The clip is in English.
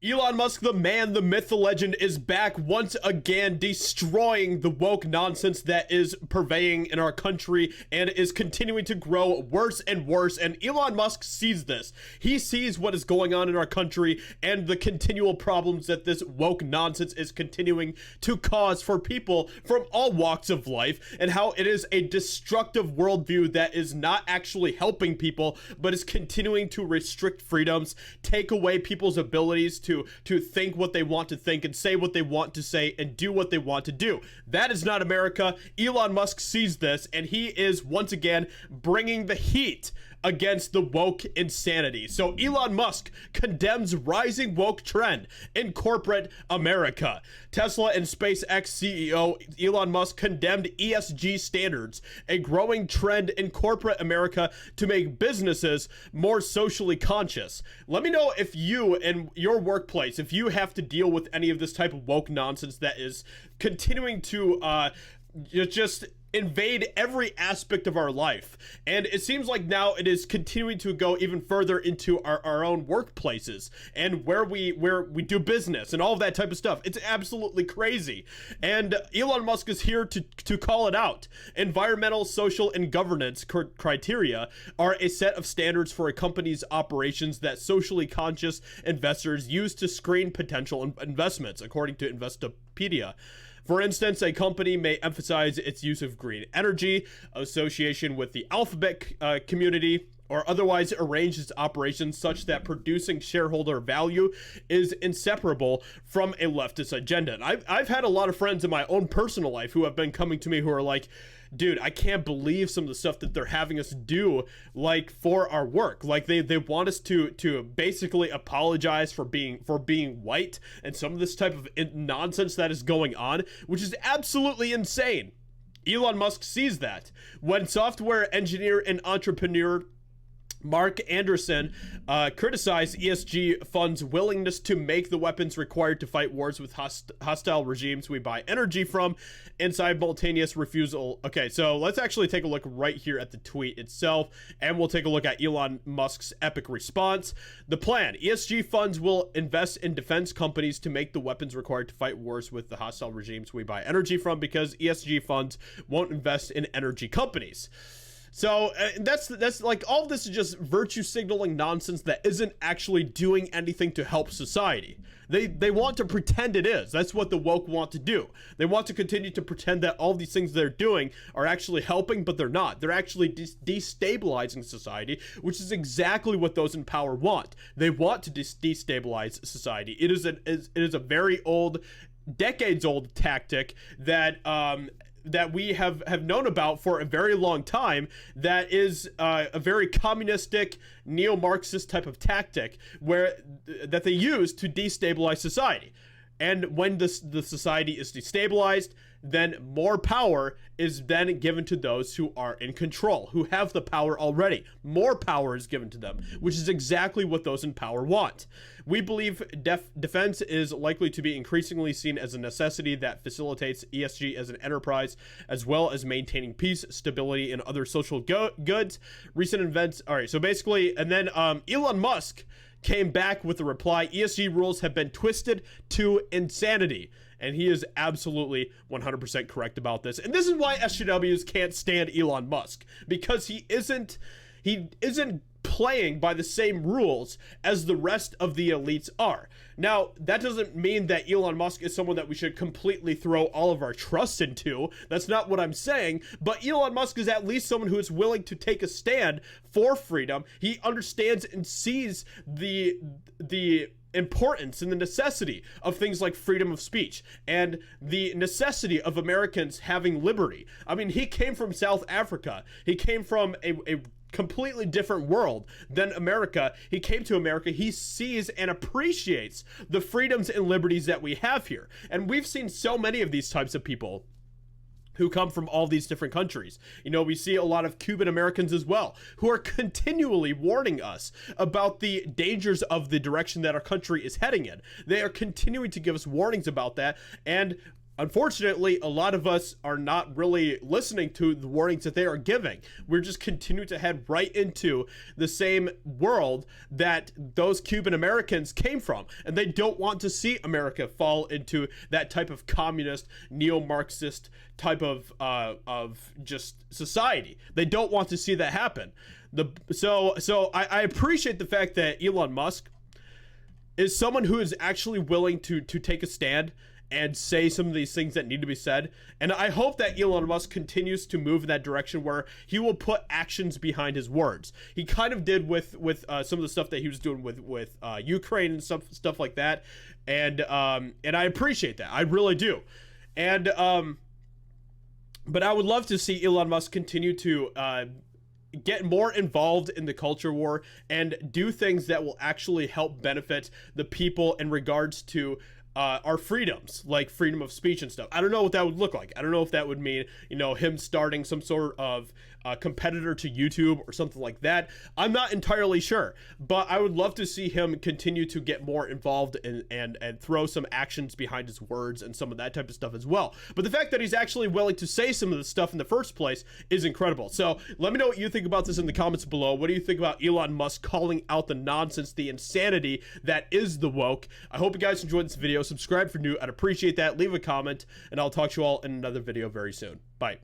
Elon Musk, the man, the myth, the legend, is back once again, destroying the woke nonsense that is purveying in our country and is continuing to grow worse and worse. And Elon Musk sees this. He sees what is going on in our country and the continual problems that this woke nonsense is continuing to cause for people from all walks of life, and how it is a destructive worldview that is not actually helping people, but is continuing to restrict freedoms, take away people's abilities to think what they want to think and say what they want to say and do what they want to do. That is not America. Elon Musk sees this, and he is once again bringing the heat against the woke insanity. So Elon Musk condemns rising woke trend in corporate America. Tesla and SpaceX CEO Elon Musk condemned ESG standards, a growing trend in corporate America to make businesses more socially conscious. Let me know if you in your workplace, if you have to deal with any of this type of woke nonsense that is continuing to just invade every aspect of our life. And it seems like now it is continuing to go even further into our own workplaces and where we do business and all of that type of stuff. It's absolutely crazy. And Elon Musk is here to call it out. Environmental, social, and governance criteria are a set of standards for a company's operations that socially conscious investors use to screen potential investments, according to Investopedia. For instance, a company may emphasize its use of green energy, association with the alphabet community, or otherwise arrange its operations such that producing shareholder value is inseparable from a leftist agenda. And I've had a lot of friends in my own personal life who have been coming to me who are like, dude, I can't believe some of the stuff that they're having us do, like, for our work. Like, they want us to basically apologize for being white and some of this type of nonsense that is going on, which is absolutely insane. Elon Musk sees that. When software engineer and entrepreneur Mark Anderson criticized ESG funds' willingness to make the weapons required to fight wars with hostile regimes we buy energy from and simultaneous refusal. Okay, so let's actually take a look right here at the tweet itself, and we'll take a look at Elon Musk's epic response. The plan: ESG funds will invest in defense companies to make the weapons required to fight wars with the hostile regimes we buy energy from, because ESG funds won't invest in energy companies. So that's like, all of this is just virtue signaling nonsense that isn't actually doing anything to help society. They want to pretend it is. That's what the woke want to do. They want to continue to pretend that all these things they're doing are actually helping, but they're not. They're actually destabilizing society, which is exactly what those in power want. They want to destabilize society. It is a very old, decades old tactic that that we have known about for a very long time, that is a very communistic, neo-Marxist type of tactic that they use to destabilize society. And when the society is destabilized, then more power is then given to those who are in control, who have the power already. More power is given to them, which is exactly what those in power want. We believe defense is likely to be increasingly seen as a necessity that facilitates ESG as an enterprise, as well as maintaining peace, stability, and other social goods. Recent events. All right, so basically, and then Elon Musk came back with the reply: ESG rules have been twisted to insanity. And he is absolutely 100% correct about this. And this is why SJWs can't stand Elon Musk, because he isn't playing by the same rules as the rest of the elites are. Now, that doesn't mean that Elon Musk is someone that we should completely throw all of our trust into. That's not what I'm saying. But Elon Musk is at least someone who is willing to take a stand for freedom. He understands and sees the importance and the necessity of things like freedom of speech and the necessity of Americans having liberty. I mean, he came from South Africa. He came from a completely different world than America. He came to America. He sees and appreciates the freedoms and liberties that we have here. And we've seen so many of these types of people who come from all these different countries. You know, we see a lot of Cuban Americans as well, who are continually warning us about the dangers of the direction that our country is heading in. They are continuing to give us warnings about that, and unfortunately, a lot of us are not really listening to the warnings that they are giving. We're just continuing to head right into the same world that those Cuban Americans came from. And they don't want to see America fall into that type of communist, neo-Marxist type of just society. They don't want to see that happen. So I appreciate the fact that Elon Musk is someone who is actually willing to take a stand and say some of these things that need to be said. And I hope that Elon Musk continues to move in that direction where he will put actions behind his words. He kind of did with some of the stuff that he was doing with Ukraine and stuff like that. And I appreciate that. I really do. And but I would love to see Elon Musk continue to get more involved in the culture war and do things that will actually help benefit the people in regards to our freedoms, like freedom of speech and stuff. I don't know what that would look like. I don't know if that would mean, you know, him starting some sort of competitor to YouTube or something like that. I'm not entirely sure, but I would love to see him continue to get more involved and throw some actions behind his words and some of that type of stuff as well. But the fact that he's actually willing to say some of the stuff in the first place is incredible. So let me know what you think about this in the comments below. What do you think about Elon Musk calling out the nonsense, the insanity that is the woke? I hope you guys enjoyed this video. Subscribe for new. I'd appreciate that. Leave a comment, and I'll talk to you all in another video very soon. Bye.